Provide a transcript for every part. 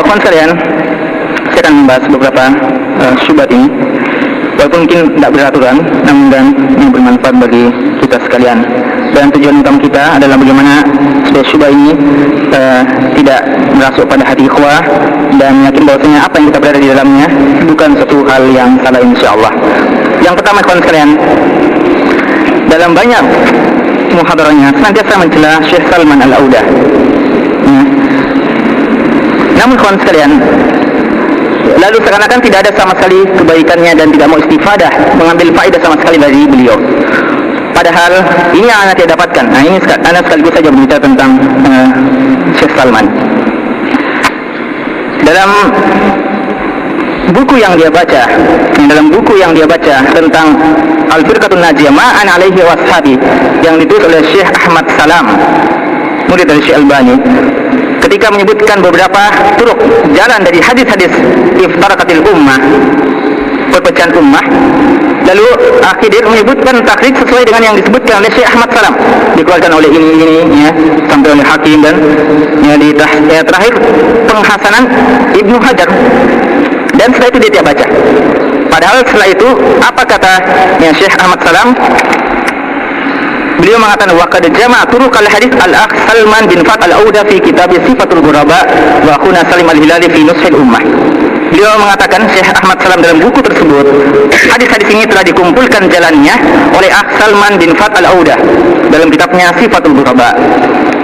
Kawan sekalian, saya akan membahas beberapa syubhat ini, walaupun mungkin tidak beraturan, namun dan yang bermanfaat bagi kita sekalian. Dan tujuan utama kita adalah bagaimana supaya syubhat ini tidak merasuk pada hati ikhwah, dan yakin bahwasanya apa yang kita berada di dalamnya bukan suatu hal yang salah, insyaallah. Yang pertama, kawan sekalian, dalam banyak muhadarahnya senantiasa mencela Syekh Salman Al-Audah. Namun kawan sekalian, lalu seakan-akan tidak ada sama sekali kebaikannya dan tidak mau istifadah, mengambil faedah sama sekali dari beliau. Padahal ini yang anda tidak dapatkan. Nah, ini anda sekaligus saja berbicara tentang Syekh Salman. Dalam buku yang dia baca, tentang Al-Firqatun Najiyah Ma'an alaihi washabi, yang ditulis oleh Syekh Ahmad Salam, murid dari Syekh Albani, ketika menyebutkan beberapa turuk jalan dari hadis-hadis iftaraqatil ummah, perpecahan ummah, lalu akhirnya menyebutkan takrij sesuai dengan yang disebutkan oleh Syekh Ahmad Salam, dikeluarkan oleh ini ya, sampai oleh Hakim, dan ya, di terakhir penghasanan Ibnu Hajar, dan setelah itu dia tidak baca. Padahal setelah itu apa kata ya, Syekh Ahmad Salam? Beliau mengatakan waqad jama'a turuqal hadis al-akh Salman bin Fat al-Audah fi kitab Sifatul Ghuraba wa akhuna Salim al-Hilali fi Nushil Ummah. Beliau mengatakan, Syekh Ahmad Salam dalam buku tersebut, hadis-hadis ini telah dikumpulkan jalannya oleh Akh Salman bin Fat al-Audah dalam kitabnya Sifatul Ghuraba,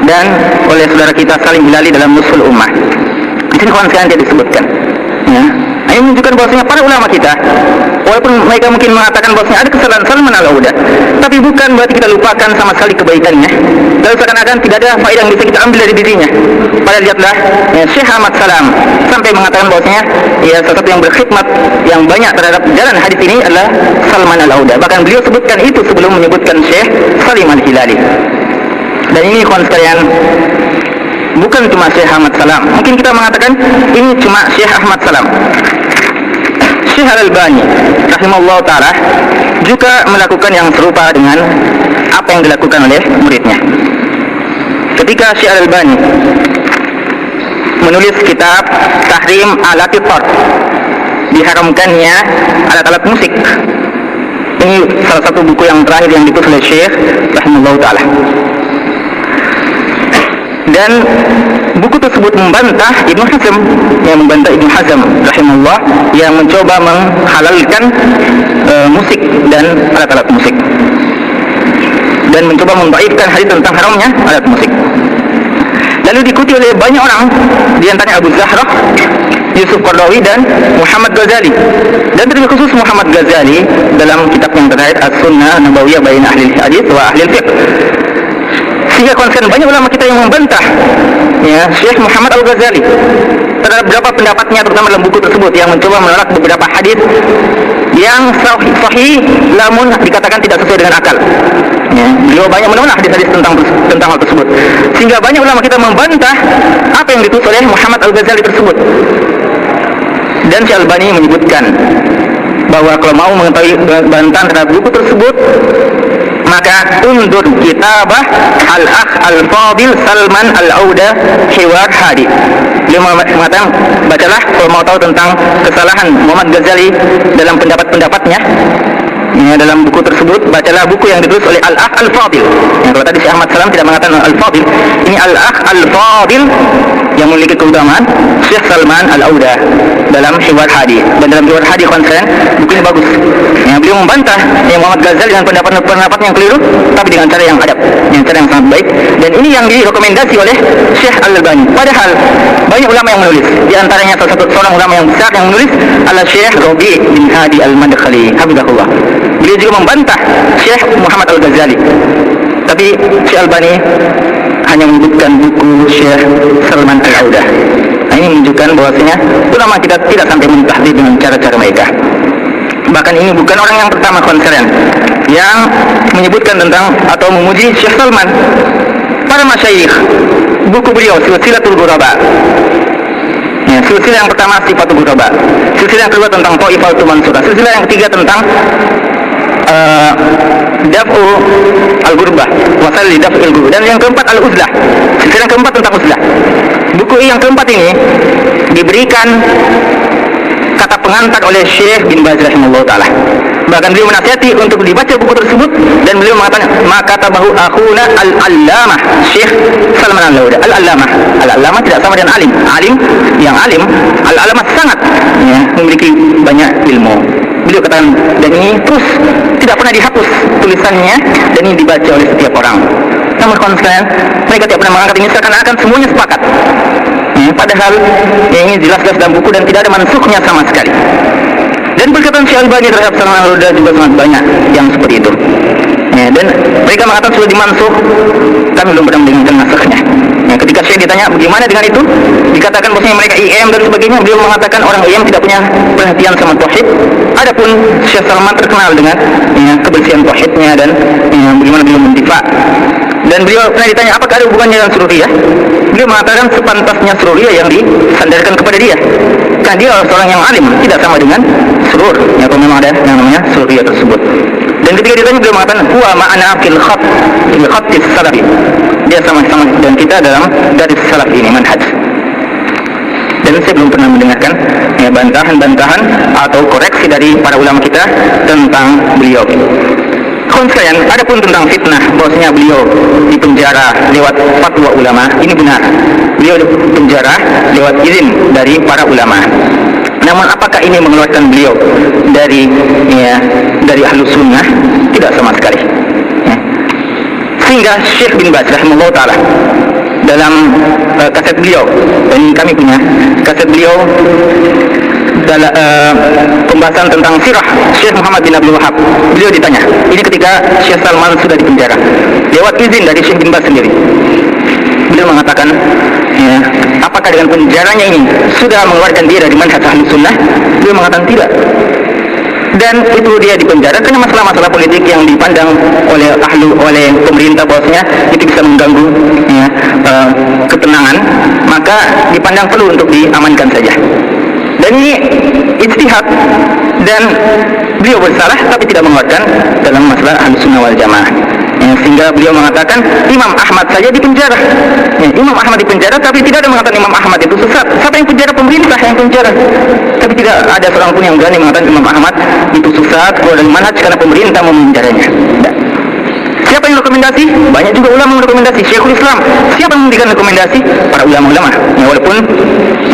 dan oleh saudara kita Salim Hilali dalam Nushil Ummah. Di sini kawan sekalian tidak disebutkan. Ya. Ini menunjukkan bahwasanya para ulama kita, walaupun mereka mungkin mengatakan bahwasanya ada kesalahan Salman Al-Audah, tapi bukan berarti kita lupakan sama sekali kebaikannya, lalu seakan-akan tidak ada faedah yang bisa kita ambil dari dirinya. Padahal lihatlah ya, Syekh Ahmad Salam sampai mengatakan bahwasanya ya, salah satu yang berkhidmat yang banyak terhadap jalan hadis ini adalah Salman Al-Audah. Bahkan beliau sebutkan itu sebelum menyebutkan Syekh Salim Al-Hilali. Dan ini kawan sekalian, bukan cuma Syekh Ahmad Salam. Mungkin kita mengatakan ini cuma Syekh Ahmad Salam. Syekh Al-Albani rahimahullah ta'ala juga melakukan yang serupa dengan apa yang dilakukan oleh muridnya. Ketika Syekh Al-Albani menulis kitab Tahrim Alatil Fard, diharamkannya alat-alat musik. Ini salah satu buku yang terakhir yang ditulis oleh Syekh rahimahullah ta'ala. Dan buku tersebut membantah Ibnu Hazm rahimahullah, yang mencoba menghalalkan musik dan alat-alat musik, dan mencoba mendhaifkan hadis tentang haramnya alat musik. Lalu diikuti oleh banyak orang, di antaranya Abu Zahrah, Yusuf Qardawi, dan Muhammad Ghazali. Dan terlebih khusus Muhammad Ghazali dalam kitab yang terakhir As-Sunnah Nabawiyah Baina Ahli Hadis wa Ahli Fiqh. Sehingga konsen banyak ulama kita yang membantah ya, Syekh Muhammad Al-Ghazali terhadap beberapa pendapatnya, terutama dalam buku tersebut, yang mencoba menolak beberapa hadis yang sahih namun dikatakan tidak sesuai dengan akal. Ya, beliau banyak menolak hadis-hadis tentang hal tersebut, sehingga banyak ulama kita membantah apa yang ditulis oleh Muhammad Al-Ghazali tersebut. Dan Syekh Albani menyebutkan bahwa kalau mau mengetahui bantahan terhadap buku tersebut, maka undur kitabah Al-Akh Al-Fadil Salman Al-Audah Hiwar Hadi. Beliau mengatakan, bacalah kalau mau tahu tentang kesalahan Muhammad Ghazali dalam pendapat-pendapatnya ya, dalam buku tersebut, bacalah buku yang ditulis oleh Al-Akh Al-Fadil. Ya, kalau tadi Syekh Ahmad Salam tidak mengatakan Al-Fadil, ini Al-Akh Al-Fadil yang memiliki keutamaan Syekh Salman Al-Audah dalam Hiwar Hadi. Dan dalam Hiwar Hadi konsen, buku ini bagus ya, beliau membantah yang Muhammad Ghazali dengan pendapat yang keliru, tapi dengan cara yang adab, dengan cara yang sangat baik. Dan ini yang direkomendasi oleh Syekh Al-Albani. Padahal banyak ulama yang menulis, di antaranya seorang ulama yang besar yang menulis adalah Syekh Rabi' bin Hadi Al-Madkhali hafizahullah. Beliau juga membantah Syekh Muhammad Al-Ghazali, tapi Syekh Albani hanya menyebutkan buku Syekh Salman Al-Audah. Nah, ini menunjukkan bahwasanya ulama kita tidak sampai mentahdir dengan cara-cara mereka. Bahkan ini bukan orang yang pertama konsen yang menyebutkan tentang atau memuji Syekh Salman. Para masyayikh, buku beliau Silsilatul Ghuraba ya, silsilah yang pertama Sifatul Ghuraba, silsilah yang kedua tentang Thaifatul Mansurah, silsilah yang ketiga tentang Daf'u al-Gurbah, Wasail li Daf'il Gurbah, dan yang keempat al-Uzlah. Silsilah yang keempat tentang uzlah. Buku yang keempat ini diberikan kata pengantar oleh Syekh bin Baz rahimahullah ta'ala. Bahkan beliau menasihati untuk dibaca buku tersebut, dan beliau mengatakan maka tabahu akhuna al-allamah Syekh Salman al-Lauda. Al-allamah tidak sama dengan alim. Alim, al-allamah sangat memiliki banyak ilmu. Beliau katakan, dan ini terus tidak pernah dihapus tulisannya, dan ini dibaca oleh setiap orang. Namun kawan sekalian, mereka tidak pernah mengangkat ini, seakan-akan semuanya sepakat. Padahal ini jelas-jelas dalam buku dan tidak ada mansuknya sama sekali. Dan perkataan Syekh Albani terhadap Salman al-Lauda juga sangat banyak yang seperti itu. Dan mereka mengatakan sudah dimansuh, kami belum pernah mendengar naskahnya. Ketika Syekh ditanya bagaimana dengan itu, dikatakan bahwasanya mereka IM dan sebagainya, beliau mengatakan orang IM tidak punya perhatian sama tauhid. Adapun Syekh Salman terkenal dengan kebersihan tauhidnya dan bagaimana beliau mendifa. Dan beliau pernah ditanya apakah ada hubungannya dengan sururiyah. Beliau mengatakan sepantasnya sururiyah yang disandarkan kepada dia, karena dia seorang yang alim, tidak sama dengan surur. Kalau memang ada yang namanya sururiyah tersebut. Dan ketika ditanya beliau mengatakan huwa ma'ana fil khattis salafi, dia sama-sama dan kita dalam garis salaf ini, manhaj. Dan saya belum pernah mendengarkan bantahan-bantahan atau koreksi dari para ulama kita tentang beliau. Kawan sekalian, adapun tentang fitnah bahwasanya beliau dipenjara lewat fatwa ulama, ini benar. Beliau dipenjara lewat izin dari para ulama. Namun apakah ini mengeluarkan beliau dari Ahlus Sunnah? Tidak sama sekali. Sehingga Syekh bin Baz rahimahullah ta'ala dalam kaset beliau, dan kami punya kaset beliau dalam pembahasan tentang sirah Syekh Muhammad bin Abdul Wahab, beliau ditanya, ini ketika Syekh Salman sudah dipenjara lewat izin dari Syekh bin Baz sendiri. Beliau mengatakan, apakah dengan penjaranya ini sudah mengeluarkan dia dari manhaj Ahlus Sunnah? Beliau mengatakan tidak. Dan itu dia dipenjara karena masalah-masalah politik yang dipandang oleh pemerintah bahwasanya itu bisa mengganggu ketenangan, maka dipandang perlu untuk diamankan saja. Dan ini ijtihad, dan beliau bersalah tapi tidak mengeluarkan dalam masalah Ahlus Sunnah wal Jamaah. Sehingga beliau mengatakan Imam Ahmad saja dipenjara. Imam Ahmad dipenjara tapi tidak ada mengatakan Imam Ahmad itu sesat. Siapa yang penjara? Pemerintah yang penjara. Tapi tidak ada seorang pun yang berani mengatakan Imam Ahmad itu sesat keluar dari manhaj karena pemerintah memenjaranya. Siapa yang rekomendasi? Banyak juga ulama yang rekomendasi. Syekhul Islam. Siapa yang memberikan rekomendasi? Para ulama-ulama. Walaupun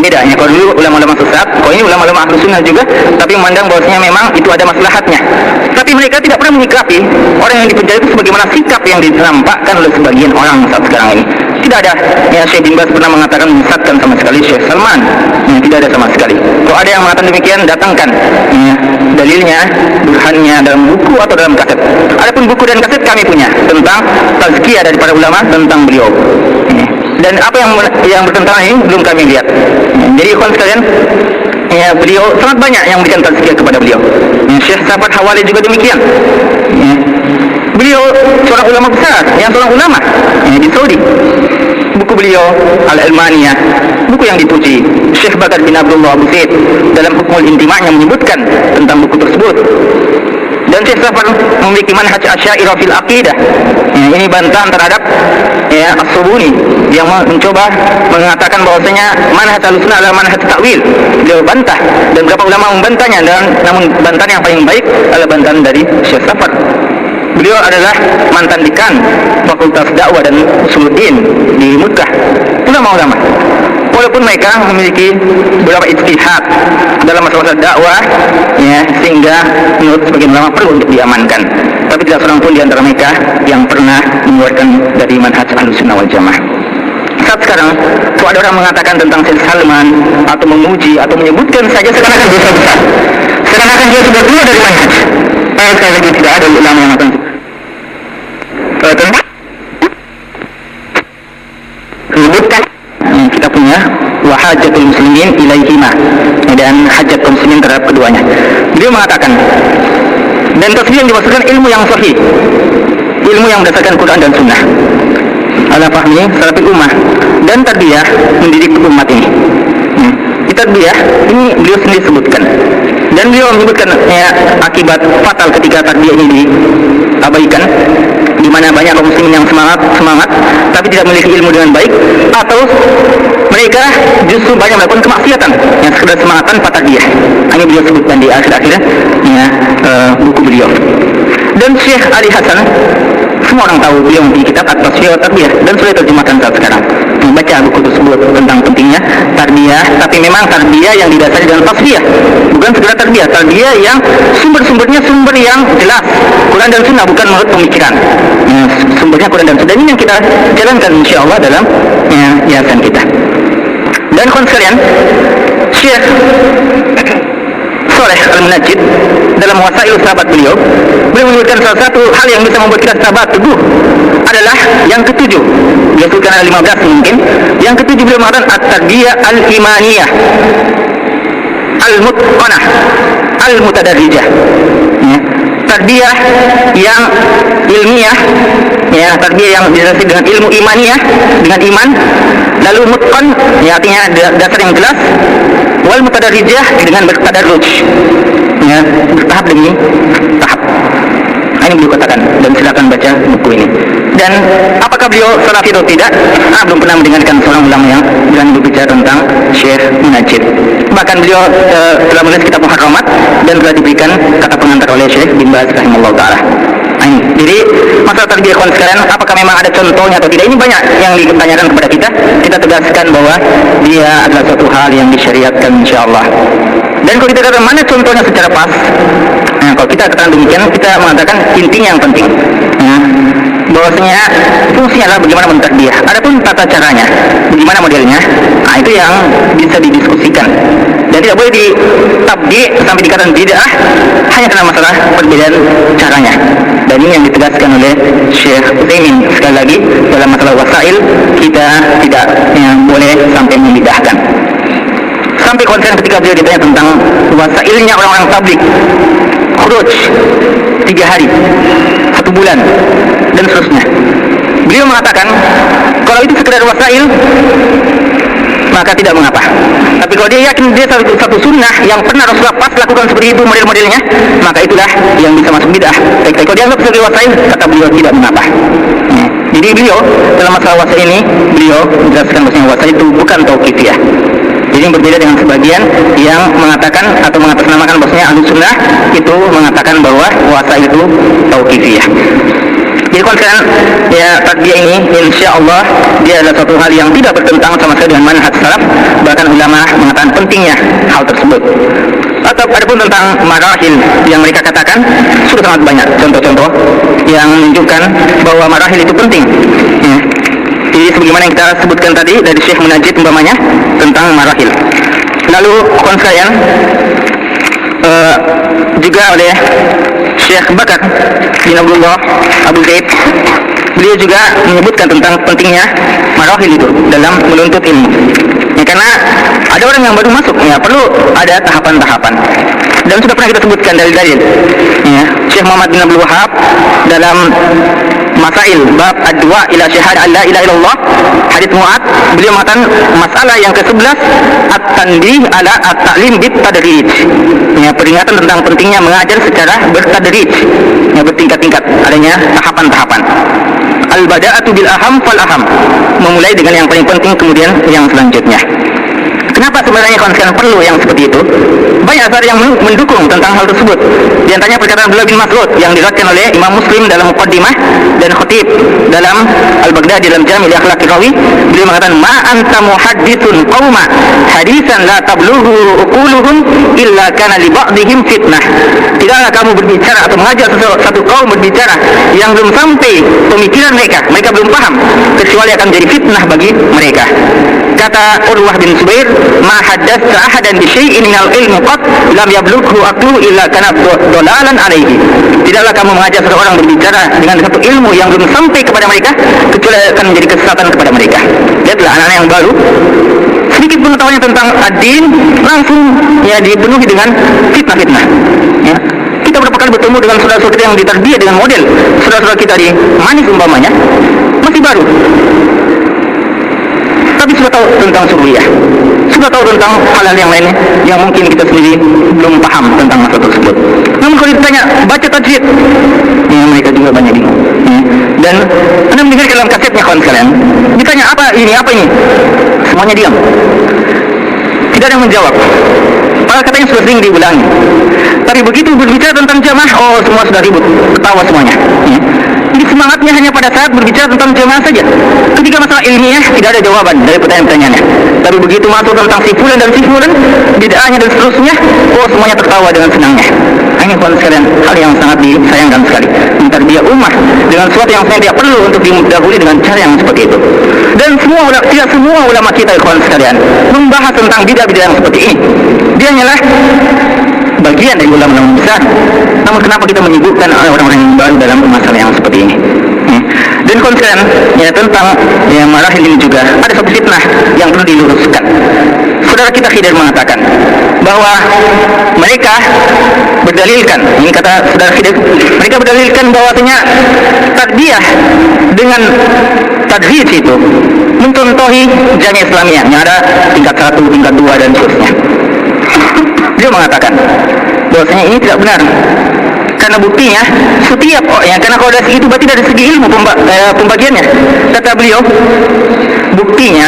bedanya, kalau dulu ulama-ulama sesat, kalau ini ulama-ulama Ahlus Sunnah juga, tapi memandang bahwasanya memang itu ada maslahatnya. Tapi mereka tidak pernah menyikapi orang yang dipenjara itu sebagaimana sikap yang ditampakkan oleh sebagian orang saat sekarang ini. Tidak ada Syekh bin Baz pernah mengatakan menyesatkan sama sekali Syekh Salman. Tidak ada sama sekali. Kalau ada yang mengatakan demikian, datangkan dalilnya, burhannya dalam buku atau dalam kaset. Adapun buku dan kaset kami punya tentang tazkiyah dari para ulama tentang beliau. Dan apa yang bertentangan ini belum kami lihat. Jadi kawan sekalian, beliau sangat banyak yang memberikan tazkiyah kepada beliau. Syekh Safar Hawali juga demikian. Beliau seorang ulama besar, seorang ulama di Saudi. Buku beliau Al-Ilmaniyah, buku yang dipuji. Syekh Bakar bin Abdullah Abu Zaid dalam Hukmul Intima'nya menyebutkan tentang buku tersebut. Dan Syekh Safar memiliki manhaj Asy'ariyah fil aqidah. Ini bantahan terhadap As-Subuni yang mencoba mengatakan bahwasanya manhaj Ahlussunnah adalah manhaj takwil. Beliau bantah, dan beberapa ulama membantahnya, dan namun bantahan yang paling baik adalah bantahan dari Syekh Safar. Beliau adalah mantan dekan Fakultas Dakwah dan Usuluddin di Makkah. Ulama-ulama, walaupun mereka memiliki beberapa ijtihad dalam masalah dakwah, sehingga menurut sebagian ulama perlu untuk diamankan, tapi tidak seorang pun di antara mereka yang pernah mengeluarkan dari manhaj Ahlussunnah wal Jamaah. Saat sekarang, kalau ada orang mengatakan tentang Syekh Salman atau memuji atau menyebutkan saja seakan-akan dosa besar, seakan-akan dia sudah keluar dari manhaj. Sekali lagi tidak ada ulama yang akan menyebutkan. Kita punya wahajatul muslimin ilaihima, dan hajat kaum muslimin terhadap keduanya. Beliau mengatakan, dan tasbih yang dimaksudkan ilmu yang sahih, ilmu yang berdasarkan Quran dan Sunnah, ala fahmi salafil ummah, dan tarbiyah mendidik umat ini. Di tarbiyah ini beliau sendiri sebutkan, dan Dan beliau menyebutkan ya, akibat fatal ketika tarbiyah ini diabaikan, di mana banyak kaum muslimin yang semangat tapi tidak memiliki ilmu dengan baik, atau mereka justru banyak melakukan kemaksiatan yang sekedar semangat tanpa tarbiyah. Ini beliau sebutkan di akhir-akhirnya ya, buku beliau. Dan Syekh Ali Hasan, semua orang tahu beliau mempunyai kitab At-Tasfiyah wa Tarbiyah dan sudah terjemahkan saat sekarang. Membaca buku tersebut tentang pentingnya tarbiyah, tapi memang tarbiyah yang didasari dengan tasfiyah, bukan sekedar tarbiyah yang sumber-sumbernya sumber yang jelas, Quran dan Sunnah, bukan menurut pemikiran. Sumbernya Quran dan Sunnah, ini yang kita jalankan insyaallah dalam yayasan kita. Dan kawan sekalian, Syekh Saleh Al-Munajjid dalam Wasail Sahabat beliau menyebutkan salah satu hal yang bisa membuat kita sahabat teguh adalah yang ketujuh. Beliau sebutkan ada 15 mungkin. Yang ketujuh beliau mengatakan at-tarbiyah al-imaniyah al-mutqanah al-mutadarrijah. Ya. Tarbiyah yang ilmiah, ya, tarbiyah yang didasari dengan ilmu imaniyah, dengan iman, lalu mutqan, ya, artinya dasar yang jelas, wal mutadarrijah dengan bertadarruj, ya, bertahap demi tahap. Ini beliau katakan, dan silakan baca buku ini. Dan apakah beliau salafi atau tidak? Belum pernah mendengarkan seorang ulama yang berani berbicara tentang Syekh Munajjid. Bahkan beliau telah menulis kitab Muharramat dan telah diberikan kata pengantar oleh Syekh bin Baz rahimahullah taala. Jadi masalah tarbiyah kawan sekalian, apakah memang ada contohnya atau tidak? Ini banyak yang ditanyakan kepada kita. Kita tegaskan bahwa dia adalah suatu hal yang disyariatkan insyaallah. Dan kalau kita katakan mana contohnya secara pas, kalau kita katakan demikian, kita mengatakan intinya yang penting, bahwasanya fungsinya adalah bagaimana mentarbiyah. Adapun tata caranya, bagaimana modelnya, itu yang bisa didiskusikan. Dan tidak boleh ditabdi sampai dikatakan bid'ah hanya karena masalah perbedaan caranya. Dan ini yang ditegaskan oleh Syekh Utsaimin sekali lagi dalam masalah wasail, kita tidak boleh sampai membid'ahkan. Sampai konsen ketika beliau ditanya tentang wasailnya orang-orang tabligh, khuruj 3 hari, 1 bulan, dan seterusnya. Beliau mengatakan, kalau itu sekedar wasail, maka tidak mengapa. Tapi kalau dia yakin dia satu sunnah yang pernah Rasulullah pas lakukan seperti itu model-modelnya, maka itulah yang bisa masuk bid'ah. Tapi kalau dia anggap sebagai wasail, kata beliau tidak mengapa. Jadi beliau dalam masalah wasail ini, beliau menjelaskan bahwasanya wasail itu bukan tauqifiyah. Jadi berbeda dengan sebagian yang mengatakan atau mengatasnamakan bahwasanya Ahlus Sunnah itu mengatakan bahwa wasail itu tauqifiyah. Jadi konsen ya tarbiyah ini insyaallah dia adalah suatu hal yang tidak bertentangan sama sekali dengan manhaj salaf, bahkan ulama mengatakan pentingnya hal tersebut. Atau adapun tentang marahil yang mereka katakan, sudah sangat banyak contoh-contoh yang menunjukkan bahwa marahil itu penting, ya. Jadi sebagaimana yang kita sebutkan tadi dari Syekh Munajjid umpamanya tentang marahil. Lalu kawan sekalian, juga oleh Syekh Bakar bin Abdullah Abu Zaid, beliau juga menyebutkan tentang pentingnya marahil itu dalam menuntut ilmu. Ya, karena ada orang yang baru masuk, ya perlu ada tahapan-tahapan. Dan sudah pernah kita sebutkan dalil-dalil. Ya, Syekh Muhammad bin Abdul Wahab dalam Masail bab ad-du'a ila syahadah la ilaha illallah hadits Mu'ad, beliau mengatakan masalah yang ke-11 at-tanbih ala at-ta'lim bit-tadrij. Ya, peringatan tentang pentingnya mengajar secara bertadrij, ya, bertingkat-tingkat, adanya tahapan-tahapan. Al-bada'atu bil aham fal aham, memulai dengan yang paling penting kemudian yang selanjutnya. Kenapa sebenarnya kawan sekalian perlu yang seperti itu? Banyak asar yang mendukung tentang hal tersebut. Di antaranya perkataan Abdullah bin Mas'ud yang diriwayatkan oleh Imam Muslim dalam Muqaddimah dan Khatib dalam Al-Baghdadi dalam Jami' li-Akhlaqir Rawi. Beliau mengatakan, "Ma anta muhadditsun qauma hadisan la tablughu uquluhum illa kana li ba'dihim fitnah." Tidaklah kamu berbicara atau mengajak satu kaum berbicara yang belum sampai pemikiran mereka belum paham, kecuali akan menjadi fitnah bagi mereka. Kata Urwah bin Zubair, "Ma haddatsa ahadan bi syai'in minal ilmi qat lam yablughu aqlu illa kana dolalan alaihi." Tidaklah kamu mengajak seseorang berbicara dengan satu ilmu yang belum sampai kepada mereka, kecuali akan menjadi kesesatan kepada mereka. Lihatlah anak-anak yang baru, sedikit pengetahuannya tentang ad-din langsung ya dipenuhi dengan fitnah-fitnah. Ya. Kita berapa kali bertemu dengan saudara-saudara kita yang ditarbiyah dengan model saudara-saudara kita di Manis umpamanya, masih baru, tapi sudah tahu tentang subuhiyah, sudah tahu tahu tentang hal-hal yang lainnya yang mungkin kita sendiri belum paham tentang masalah tersebut. Namun kalau ditanya baca tajwid, ya mereka juga banyak bingung. Dan Anda mendengar dalam kasetnya kawan sekalian, ditanya apa ini, semuanya diam. Tidak ada yang menjawab. Padahal katanya sudah sering diulangi. Tapi begitu berbicara tentang jamaah, oh semua sudah ribut, ketawa semuanya. Jadi semangatnya hanya pada saat berbicara tentang jamaah saja. Ketika masalah ilmiah tidak ada jawaban dari pertanyaan-pertanyaannya. Tapi begitu masuk tentang si fulan dan si fulan, bid'ahnya dan seterusnya, oh semuanya tertawa dengan senangnya. Ini kawan sekalian, hal yang sangat disayangkan sekali. Mentarbiyah ummah dengan sesuatu yang saya tidak perlu untuk didahului dengan cara yang seperti itu. Dan tidak semua ulama kita kawan sekalian membahas tentang bid'ah-bid'ah yang seperti ini. Dia hanyalah bagian dari ulama-ulama besar. Namun kenapa kita menyebutkan orang-orang yang baru dalam masalah yang seperti ini? Dan kawan sekalian, ya tentang yang marahil ini juga ada satu fitnah yang perlu diluruskan. Saudara kita Khidir mengatakan bahwa mereka berdalilkan, ini kata saudara Khidir, mereka berdalilkan bahwasanya takbiyah dengan tadrij itu mencontohi jamiah Islamiyah yang ada tingkat 1, tingkat 2 dan seterusnya. Dia mengatakan bahwasanya ini tidak benar. Karena buktinya setiap karena kalau dari segi itu berarti dari segi ilmu pembagiannya. Kata beliau, buktinya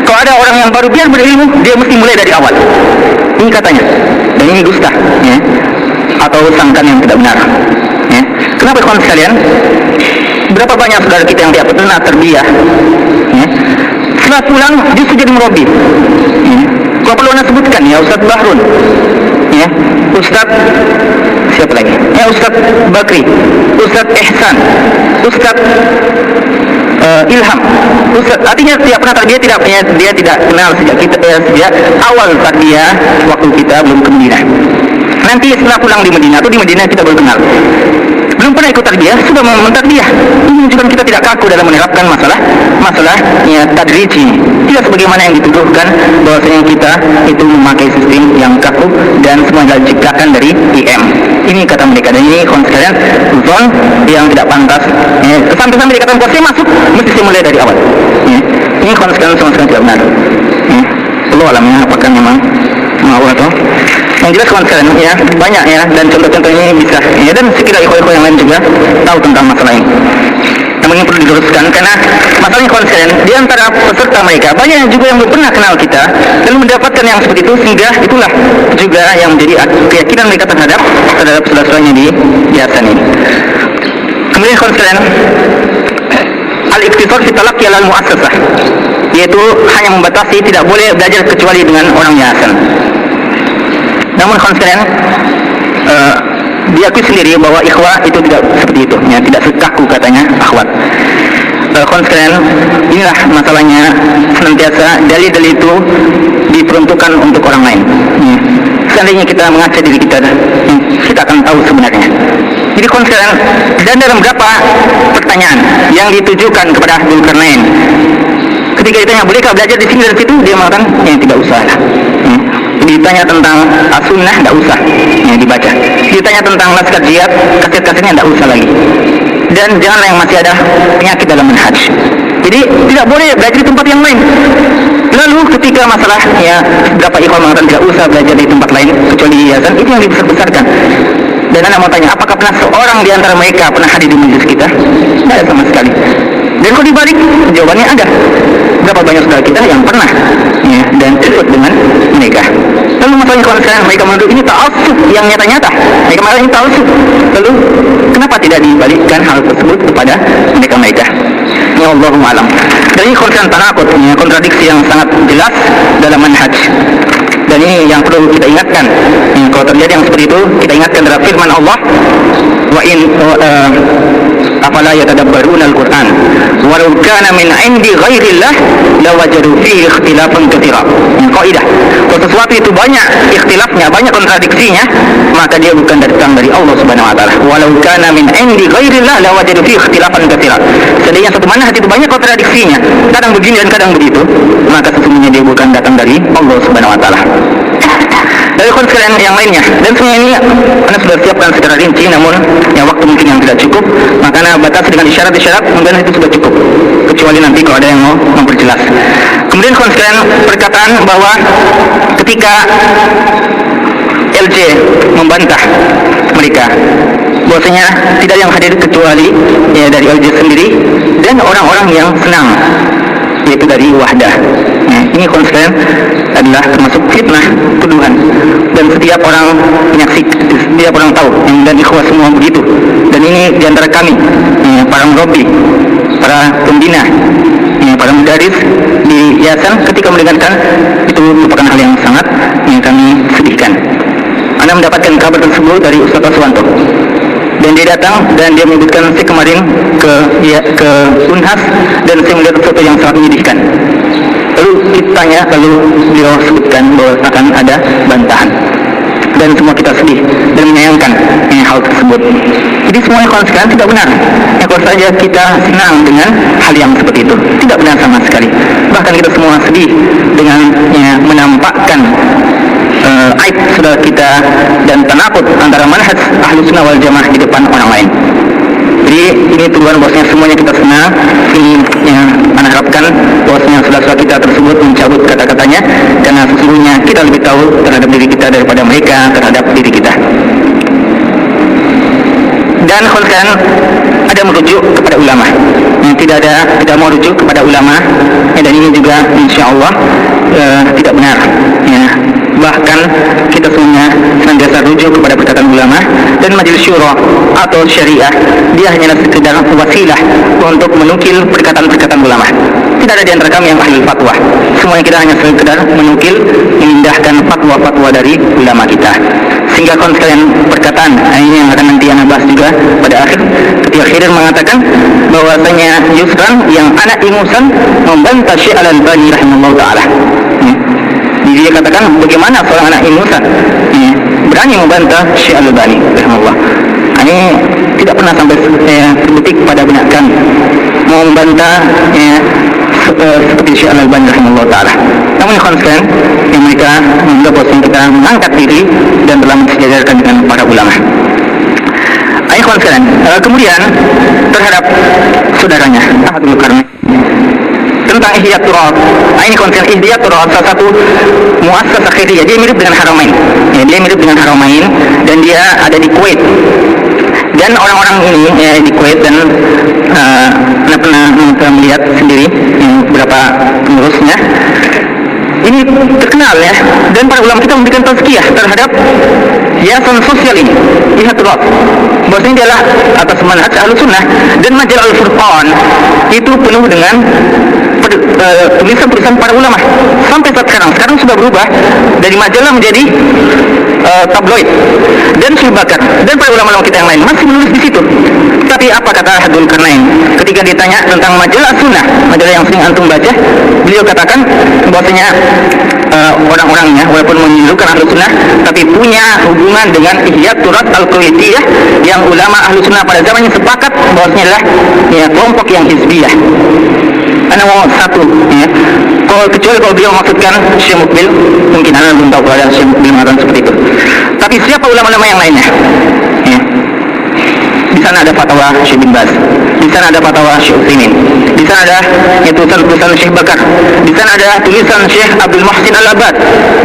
kalau ada orang yang baru biar berilmu, dia mesti mulai dari awal. Ini katanya. Dan ini dusta, ya. Atau sangkaan yang tidak benar. Ya. Kenapa kawan sekalian? Berapa banyak saudara kita yang tidak pernah terbiah, ya. Setelah pulang justru jadi murabi. Ya. Kalau perlu anda sebutkan ya Ustaz Bahrun, ya, Ustaz siapa lagi? Ya Ustaz Bakri, Ustaz Ihsan, Ustaz Ilham, Ustaz, artinya tidak pernah tarbiyah, dia tidak kenal sejak awal tarbiyah waktu kita belum ke Madinah. Nanti setelah pulang di Madinah atau di Madinah kita baru kenal. Belum pernah ikut tarbiyah, sudah mentarbiyah. Ini menunjukkan kita tidak kaku dalam menerapkan masalah ya tadrij ini. Tidak sebagaimana yang dituduhkan bahwasanya kita itu memakai sistem yang kaku dan semua diciptakan dari IM. Ini kata mereka, dan ini kawan sekalian zon yang tidak pantas. Ya, sampai-sampai dikatakan kalau saya masuk mesti saya mulai dari awal. Ya, ini kawan sekalian sama sekali tidak benar. Ya, Allah alamnya apakah memang mau atau yang jelas kawan sekalian ya banyak ya, dan contoh-contohnya bisa ya, dan sekiranya ikhwan yang lain juga tahu tentang masalah ini. Namun ini perlu diluruskan karena masalahnya kawan sekalian di antara peserta mereka banyak juga yang belum pernah kenal kita dan mendapatkan yang seperti itu, sehingga itulah juga yang menjadi keyakinan mereka terhadap saudara-saudaranya di yayasan ini. Kemudian kawan sekalian, al-iqtisar fi talaqqi al-mu'assasah, yaitu hanya membatasi tidak boleh belajar kecuali dengan orang yayasan. Namun kawan sekalian, diakui sendiri bahwa ikhwah itu tidak seperti itu, ya, tidak sekaku katanya akhwat. Kawan sekalian, inilah masalahnya, senantiasa dalil-dalil itu diperuntukkan untuk orang lain. Ya. Seandainya kita mengaca diri kita, kita akan tahu sebenarnya. Jadi kawan sekalian, dan dalam beberapa pertanyaan yang ditujukan kepada Dzulkarnain, ketika ditanya bolehkah belajar di sini dan situ, dia mengatakan yang tidak usah lah. Ditanya tentang as-sunnah, tidak usah yang dibaca. Ditanya tentang naskah jihad, kaset-kasetnya tidak usah lagi. Dan janganlah yang masih ada penyakit dalam manhaj. Jadi tidak boleh belajar di tempat yang lain. Lalu ketika masalah ya beberapa ikhwan mengatakan tidak usah belajar di tempat lain kecuali di yayasan, itu yang dibesar-besarkan. Dan anda mau tanya, apakah pernah seorang di antara mereka pernah hadir di majelis kita? Tidak ada sama sekali. Dan kalau dibalik, jawabannya ada. Berapa banyak saudara kita yang pernah ya, dan ikut dengan mereka. Lalu masalahnya kalau sekarang mereka menuduh ini ta'assub yang nyata-nyata. Mereka malah ini ta'assub. Lalu kenapa tidak dibalikkan hal tersebut kepada mereka-mereka? Ya Allahu a'lam. Dan ini konsen tanakut, ya, kontradiksi yang sangat jelas dalam manhaj. Dan ini yang perlu kita ingatkan. Ya, kalau terjadi yang seperti itu, kita ingatkan dalam firman Allah, wa in afala yatadabbaruna al-Qur'an walau kana min 'indi ghairillah lawajadu fihi ikhtilafan katsira. Kaidah, kalau sesuatu itu banyak ikhtilafnya, banyak kontradiksinya, maka dia bukan datang dari Allah Subhanahu wa taala. Walau kana min 'indi ghairillah lawajadu fihi ikhtilafan katsira. Seandainya satu manhaj itu banyak kontradiksinya, kadang begini dan kadang begitu, maka sesungguhnya dia bukan datang dari Allah Subhanahu wa taala. Dari ikhwan sekalian yang lainnya, dan semua ini Anda sudah siapkan secara rinci, namun yang waktu mungkin yang tidak cukup, maka Anda batasi dengan isyarat-isyarat, kemudian itu sudah cukup, kecuali nanti kalau ada yang mau memperjelas. Kemudian ikhwan sekalian, perkataan bahwa ketika LJ membantah mereka bahwasanya tidak yang hadir kecuali ya dari LJ sendiri dan orang-orang yang senang, yaitu dari Wahdah. Ini ikhwan sekalian adalah termasuk fitnah, tuduhan, dan setiap orang menyaksikan, setiap orang tahu, dan ikhwah semua begitu. Dan ini diantara kami, para murabbi, para pembina, para mudaris di yayasan, ketika mendengarkan itu merupakan hal yang sangat yang kami sedihkan. Anda mendapatkan kabar tersebut dari Ustaz Aswanto, dan dia datang dan dia menyebutkan saya kemarin ke Unhas, dan saya melihat sesuatu yang sangat menyedihkan. Lalu ditanya, lalu beliau sebutkan bahwa akan ada bantahan, dan semua kita sedih dan menyayangkan hal tersebut. Jadi semua ikhwan sekalian tidak benar. Kalau saja kita senang dengan hal yang seperti itu, tidak benar sama sekali. Bahkan kita semua sedih dengan menampakkan aib saudara kita dan tanakut antara manhaj Ahlus Sunnah wal Jamaah di depan orang lain. Jadi ini tujuan bahwasanya semuanya kita senang. Ini yang Anda harapkan bahwasanya saudara-saudara kita tersebut mencabut kata-katanya, karena sesungguhnya kita lebih tahu terhadap diri kita daripada mereka terhadap diri kita. Dan khulkan ada merujuk kepada ulama, yang tidak mau rujuk kepada ulama, dan ini juga insya Allah tidak benar. Bahkan kita semuanya senantiasa rujuk kepada perkataan ulama, dan majelis syura atau syariah dia hanyalah sekedar wasilah untuk menukil perkataan-perkataan ulama. Tidak ada di antara kami yang ahli fatwa. Semuanya kita hanya sekedar menukil, memindahkan fatwa-fatwa dari ulama kita. Sehingga kawan sekalian, perkataan ini yang akan nanti Anda bahas juga pada akhir, ketika Khidir mengatakan bahwasanya Yusran yang anak ingusan membantah Syekh Al-Albani rahimahullah ta'ala. Jadi dia katakan bagaimana seorang anak ingusan berani membantah Syekh Al-Albani rahimahullah. Ini tidak pernah sampai terbetik pada benak kami mau membantah seperti Syekh Al-Albani rahimahullah ta'ala. Namun ikhwan sekalian, yang mereka menganggap bahwa kita mengangkat diri dan telah mensejajarkan dengan para ulama. Ikhwan sekalian, kemudian terhadap saudaranya Ahmadul Karnain tentang Ihyat Turab. Ini konsen Ihyat Turab salah satu muassasah khairiyah. Dia mirip dengan Haramain. Dia mirip dengan Haramain, dan dia ada di Kuwait. Dan orang-orang ini di Kuwait, dan Anda pernah melihat sendiri beberapa pengurusnya. Ini terkenal ya, dan para ulama kita memberikan tazkiyah terhadap yayasan sosial ini, Ihyat Turab. Bahwasanya dia adalah atas manhaj Ahlus Sunnah, dan majalah Al-Furqan itu penuh dengan tulisan-tulisan para ulama sampai saat sekarang sudah berubah dari majalah menjadi tabloid dan Sulbakar, dan para ulama kita yang lain masih menulis di situ. Tapi apa kata Ahmadul Karnain ketika ditanya tentang majalah Sunnah, majalah yang sering antum baca? Beliau katakan bahwasanya orang-orangnya walaupun menunjukkan Ahlus Sunnah, tapi punya hubungan dengan Ihyat Turab Al-Kuwaitiyah, yang ulama Ahlus Sunnah pada zamannya sepakat bahwasanya adalah kelompok yang hizbiyah. Anda mau satu, kecuali kalau beliau maksudkan Syekh Mukbil, mungkin Anda belum tahu kalau ada Syekh Mukbil mengatakan seperti itu. Tapi siapa ulama-ulama yang lainnya? Di sana ada fatwa Syekh bin Baz, di sana ada fatwa Syekh Utsaimin, di sana ada tulisan Syekh Bakar, di sana ada tulisan Syekh Abdul Muhsin Al-Abbad,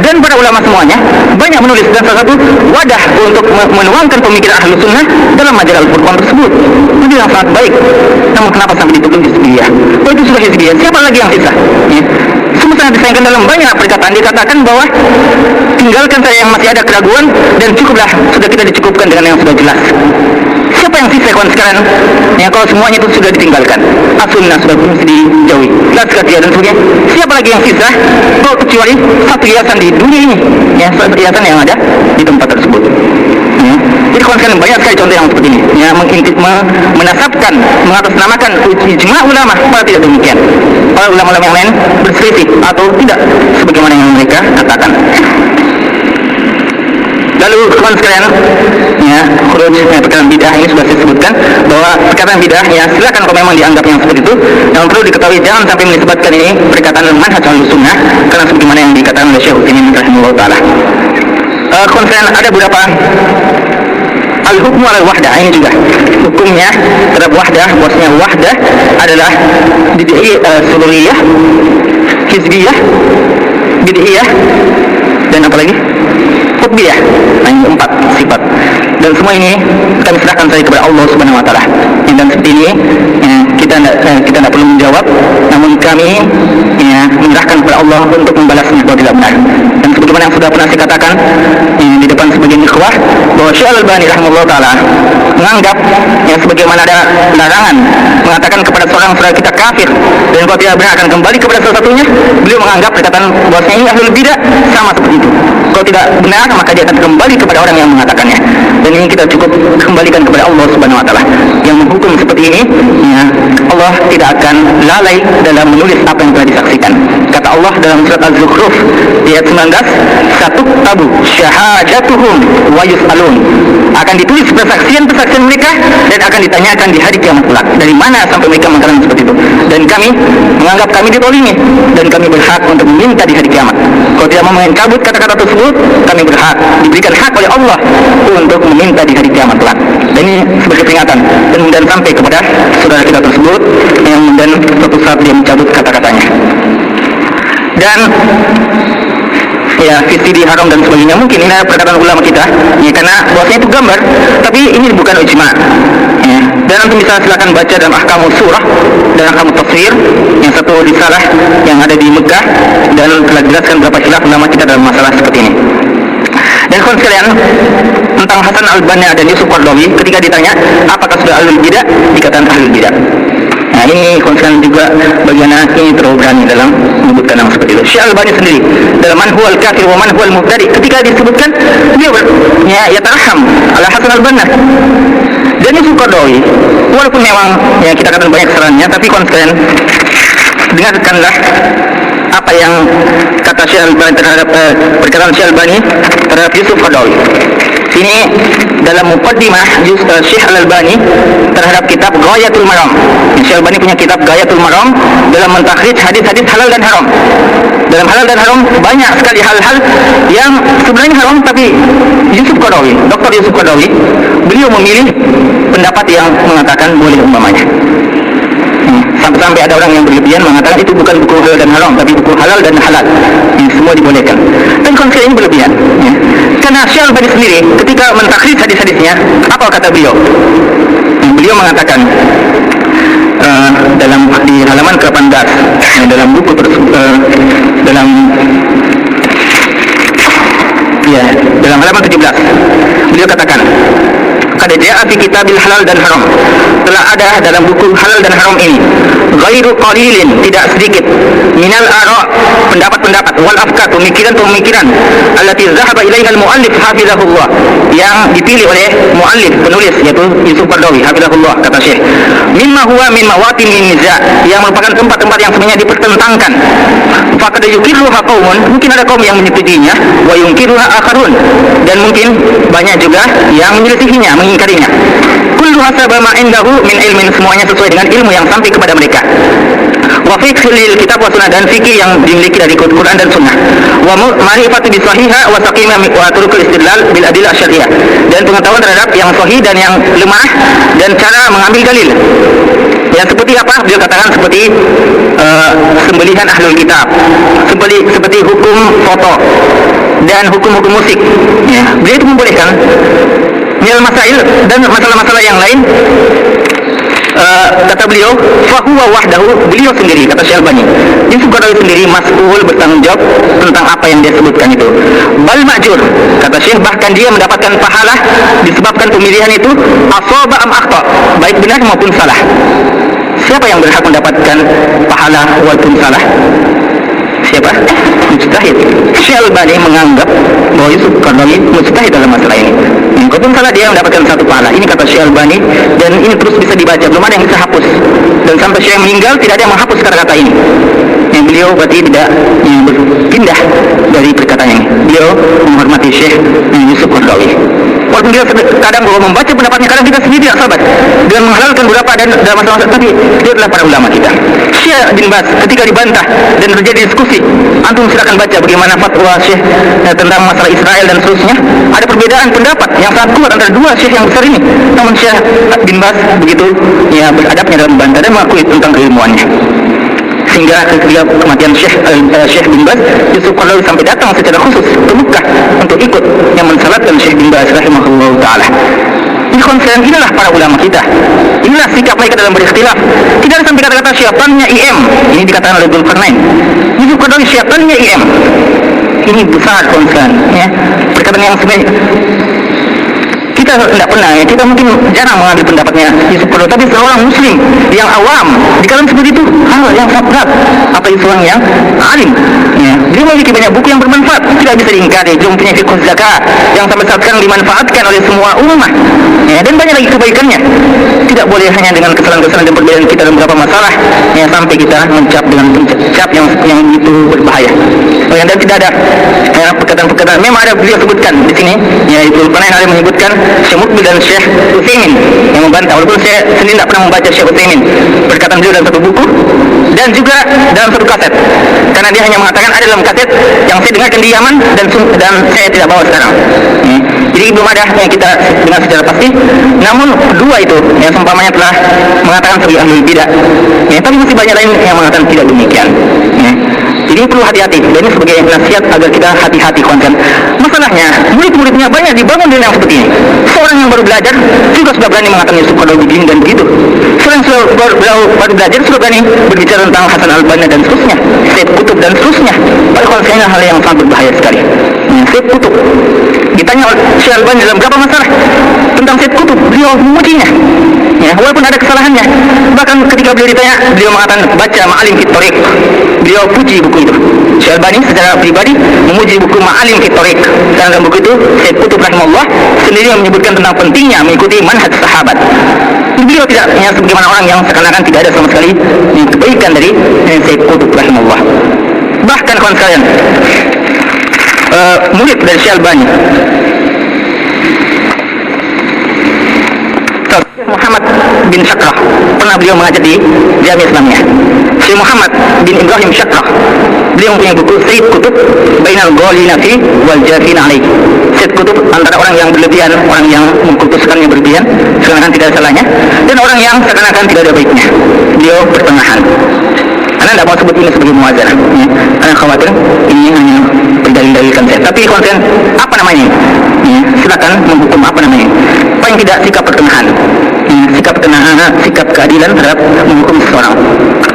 dan para ulama semuanya banyak menulis, dan salah satu wadah untuk menuangkan pemikiran Ahlus Sunnah dalam majalah Al-Furqan tersebut. Itu yang sangat baik. Namun kenapa sampai dituduh hizbiyah? Oh, itu sudah hizbiyah, siapa lagi yang sisa? Semua sangat disayangkan dalam banyak perkataan. Dikatakan bahwa tinggalkan saya yang masih ada keraguan, dan cukuplah, sudah kita dicukupkan dengan yang sudah jelas. Siapa yang sisa kawan sekalian? Kalau semuanya itu sudah ditinggalkan, As-Sunnah sudah mesti dijauhi, Lazkatiyah dan sebagainya. Siapa lagi yang sisa? Kalau kecuali satu yayasan di dunia ini, satu yayasan yang ada di tempat tersebut. Jadi kawan sekalian, banyak sekali contoh yang seperti ini, menasabkan, mengatasnamakan ijma ulama, padahal tidak demikian. Para ulama-ulama yang lain berselisih atau tidak sebagaimana yang mereka katakan. Lalu kawan sekalian, perkataan bidah ini sudah saya sebutkan bahwa perkataan bidah, silakan kalau memang dianggap yang seperti itu. Yang perlu diketahui, jangan sampai menisbatkan ini perkataan manhaj Ahlus Sunnah, karena sebagaimana yang dikatakan oleh Syekh Utsaimin rahimahullah taala. Kemudian ada beberapa al-hukmu ala wahdah, ini juga hukumnya terhadap wahdah, bahwasanya wahdah adalah bid'ah, suluriyah, hizbiyah, bid'iyah, dan apa lagi? Qutbiyah. Nah, ini 4 sifat. Dan semua ini kami serahkan saja kepada Allah Subhanahu wa taala. Dan seperti ini kita tidak perlu menjawab, namun kami menyerahkan kepada Allah untuk membalasnya kalau tidak benar. Dan sebagaimana yang sudah pernah saya katakan di depan sebagian ikhwah, bahwa Syekh Al-Albani rahimahullah taala menganggap sebagaimana ada larangan mengatakan kepada seorang saudara kita kafir, dan kalau tidak benar akan kembali kepada salah satunya, beliau menganggap perkataan bahwasanya ini ahlul bidah sama seperti itu. Kalau tidak benar maka dia akan kembali kepada orang yang mengatakannya. Dan ini kita cukup kembalikan kepada Allah Subhanahu wa taala yang menghukum seperti ini. Allah tidak akan lalai dalam menulis apa yang telah disaksikan. Kata Allah dalam surat Az-Zukhruf ayat 19, "Satuktabu syahadatuhum wa yus'alun." Akan ditulis persaksian-persaksian mereka dan akan ditanyakan di hari kiamat kelak. Dari mana sampai mereka mengatakan seperti itu? Dan kami menganggap kami ditolimi dan kami berhak untuk meminta di hari kiamat. Kalau tidak mau mencabut kata-kata tersebut, kami berhak, diberikan hak oleh Allah untuk meminta di hari kiamat kelak. Dan ini sebagai peringatan dan sampai kepada saudara kita tersebut yang dan suatu saat dia mencabut kata-katanya. Dan fisidi haram dan sebagainya, mungkin ini adalah perkataan ulama kita karena bahwasanya itu gambar, tapi ini bukan ijma. Dan nanti bisa silakan baca dalam ahkamus surah dan ahkamus tafsir, yang satu risalah yang ada di Mekah, dan telah jelaskan beberapa khilaf ulama kita dalam masalah seperti ini. Dan kawan sekalian, tentang Hasan Al-Banna dan Yusuf Qaradawi, ketika ditanya apakah sudah ahlul bidah, dikatakan ahlul bidah. Nah, ini kawan sekalian juga bagaimana ini terlalu berani dalam menyebutkan yang seperti itu. Syekh Al-Albani sendiri dalam Man Huwal Kafir wa Man Huwal Mubtadi, ketika disebutkan beliau yatarham ala Hasan Al-Banna dan Yusuf Qaradawi, walaupun memang kita katakan banyak sarannya, tapi kawan sekalian dengarkanlah apa yang kata Syekh Al-Albani terhadap perkataan Syekh Al-Albani terhadap Yusuf Qaradawi. Ini dalam muqaddimah Syekh Al-Albani terhadap kitab Ghayatul Maram. Syekh Al-Albani punya kitab Ghayatul Maram dalam mentakhrij hadis-hadis halal dan haram. Dalam halal dan haram banyak sekali hal-hal yang sebenarnya haram, tapi Yusuf Qaradawi, Dr. Yusuf Qaradawi, beliau memilih pendapat yang mengatakan boleh umpamanya. Sampai ada orang yang berlebihan mengatakan itu bukan buku halal dan haram, tapi buku halal dan halal, semua dibolehkan. Dan konsep ini berlebihan, karena Syekh Al-Albani sendiri ketika mentakhrij hadis-hadisnya, apa kata beliau? Beliau mengatakan dalam di halaman ke-18 dalam buku dalam halaman 17, beliau katakan, "Qad jaa'a fi kitabil halal dan haram." Telah ada dalam buku halal dan haram ini ghairu qalilin, tidak sedikit, minal ara', pendapat-pendapat, wal afkar, pemikiran-pemikiran, allati zahaba ilaiha al-muallif hafizahullah, yang dipilih oleh muallif, penulis, yaitu Yusuf Qaradawi hafizahullah, kata Syekh, mimma huwa min mawatin niza', yang merupakan tempat-tempat yang sebenarnya dipertentangkan. Faqad yukiruha qaumun, mungkin ada kaum yang menyetujuinya, wa yunkiruha akharun, dan mungkin banyak juga yang menyelisihinya, mengingkarinya. Kullu hasaba ma indahu min ilmin, semuanya sesuai dengan ilmu yang sampai kepada mereka. Wa fiqhil kitab wa sunnah, dan fikih yang dimiliki dari Quran dan sunnah. Wa ma'rifatu bi sahiha wa saqima wa turukul istidlal bil adillah syar'iyyah, dan pengetahuan terhadap yang sahih dan yang lemah dan cara mengambil dalil. Ya, seperti apa? Beliau katakan seperti sembelihan ahlul kitab, seperti hukum foto dan hukum-hukum musik. Beliau itu membolehkan minal masail dan masalah-masalah yang lain. Kata beliau, fahuwa wahdahu, beliau sendiri, kata Syekh Al-Albani, Yusuf Qaradawi sendiri mas'ul, bertanggung jawab tentang apa yang dia sebutkan itu. Bal ma'jur, kata Syekh, bahkan dia mendapatkan pahala disebabkan pemilihan itu asaba am akhta, baik benar maupun salah. Siapa yang berhak mendapatkan pahala walaupun salah? Siapa? Mujtahid. Syekh Al-Albani menganggap bahwa Yusuf Qaradawi mujtahid dalam masalah ini. Walaupun salah, dia mendapatkan satu pahala. Ini kata Syekh Al-Albani, dan ini terus bisa dibaca, belum ada yang bisa hapus. Dan sampai Syekh meninggal tidak ada yang menghapus kata-kata ini. Yang beliau berarti tidak berpindah dari perkataan ini. Beliau menghormati Syekh Yusuf Qaradawi. Walaupun dia kadang kalau membaca pendapatnya, kadang kita sendiri tidak sabar. dengan menghalalkan beberapa dan dalam masalah, tapi dia adalah para ulama kita. Syekh bin Baz ketika dibantah dan terjadi diskusi, antum silakan baca bagaimana fatwa Syekh tentang masalah Israel dan seterusnya. Ada perbedaan pendapat yang sangat kuat antara dua Syekh yang besar ini. Namun Syekh bin Baz begitu ya beradabnya dalam membantah dan mengakui tentang keilmuannya. Sehingga ketika kematian Syekh bin Baz, Yusuf Qaradawi sampai datang secara khusus ke Mekah untuk ikut yang mensalatkan Syekh bin Baz rahimahullah ta'ala. Ikhwan sekalian, inilah para ulama kita, inilah sikap mereka dalam berikhtilaf. Tidak ada sampai kata-kata syaitannya IM. Ini dikatakan oleh Dzulqarnain, Yusuf Qaradawi syaitannya IM. Ini besar kawan sekalian ya, perkataan yang sebenarnya kita tidak pernah ya, kita mungkin jarang mengambil pendapatnya Yusuf Qaradawi, tapi seorang muslim yang awam dikatakan seperti itu hal yang sangat berat, apalagi seorang yang alim ya. Dia memiliki banyak buku yang bermanfaat, tidak bisa diingkari. Dia punya fiqh zakat yang sampai saat sekarang dimanfaatkan oleh semua ummah ya, dan banyak lagi kebaikannya. Tidak boleh hanya dengan kesalahan-kesalahan dan perbedaan kita dalam beberapa masalah ya, sampai kita mencap dengan cap yang itu berbahaya ya. Dan tidak ada ya, perkataan-perkataan, memang ada beliau sebutkan di sini ya, itu pernah ada menyebutkan Syekh Mukbil dan Syekh Utsaimin yang membantah, walaupun saya sendiri tidak pernah membaca Syekh Utsaimin perkataan beliau dalam satu buku dan juga dalam satu kaset, karena dia hanya mengatakan ada dalam kaset yang saya dengarkan di Yaman dan saya tidak bawa sekarang jadi belum ada yang kita dengar secara pasti. Namun dua itu yang seumpamanya telah mengatakan sebagai ahli bidah ya, tapi masih banyak lain yang mengatakan tidak demikian ya. Jadi perlu hati-hati, dan ini sebagai nasihat agar kita hati-hati konsen. Masalahnya, murid-muridnya banyak dibangun dengan yang seperti ini. Seorang yang baru belajar juga sudah berani mengatakan Yusuf Qaradawi begini dan begitu. Seorang yang baru belajar sudah berani berbicara tentang Hasan al-Banna dan seterusnya, Sayyid Qutb dan seterusnya. Pada konsennya hal yang sangat berbahaya sekali. Sayyid Qutb ditanya Syekh Al-Albani dalam berapa masalah tentang Sayyid Qutb, beliau memujinya ya, walaupun ada kesalahannya. Bahkan ketika beliau ditanya, beliau mengatakan baca Ma'alim fit Thariq, beliau puji buku itu. Syekh Al-Albani secara pribadi memuji buku Ma'alim fit Thariq, dan dalam buku itu Sayyid Qutb rahimahullah sendiri menyebutkan tentang pentingnya mengikuti manhaj sahabat. Beliau tidak ya, sebagaimana orang yang seakan-akan tidak ada sama sekali kebaikan dari Sayyid Qutb rahimahullah. Bahkan kawan sekalian, murid dari Syekh Al-Albani Muhammad bin Syakrah pernah beliau mengajar di Jamiah Islamiyah. Syekh Muhammad bin Ibrahim Syakrah, beliau mempunyai buku Sayyid Qutb Bainal Ghalina fi wal Jafina alaih. Sayyid Qutb antara orang yang berlebihan, orang yang mengkultuskan yang berlebihan seakan-akan tidak ada salahnya, dan orang yang seakan-akan tidak ada baiknya. Beliau pertengahan. Anda tidak mau sebut ini sebagai muwazanah ya, karena khawatir ini hanya berdalil-dalilkan saya. Tapi konsen apa namanya ya, silakan menghukum apa namanya, paling tidak sikap pertengahan ya, sikap pertengahan, sikap keadilan terhadap menghukum seseorang.